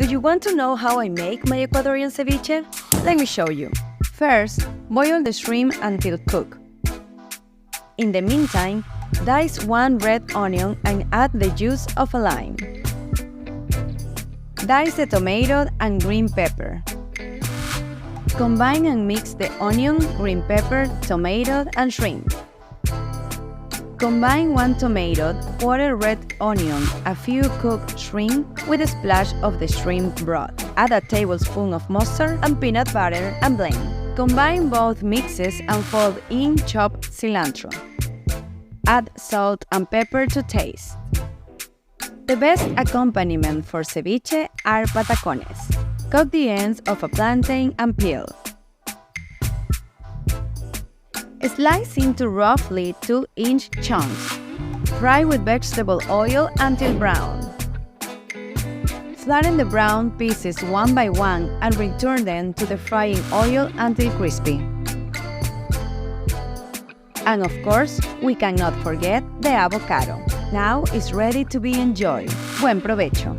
Do you want to know how I make my Ecuadorian ceviche? Let me show you. First, boil the shrimp until cooked. In the meantime, dice 1 red onion and add the juice of a lime. Dice the tomato and green pepper. Combine and mix the onion, green pepper, tomato, and shrimp. Combine 1 tomato, 1/4 red onion, a few cooked shrimp with a splash of the shrimp broth. Add a tablespoon of mustard and peanut butter and blend. Combine both mixes and fold in chopped cilantro. Add salt and pepper to taste. The best accompaniment for ceviche are patacones. Cook the ends of a plantain and peel. Slice into roughly 2-inch chunks. Fry with vegetable oil until brown. Flatten the brown pieces one by one and return them to the frying oil until crispy. And of course, we cannot forget the avocado. Now it's ready to be enjoyed. Buen provecho!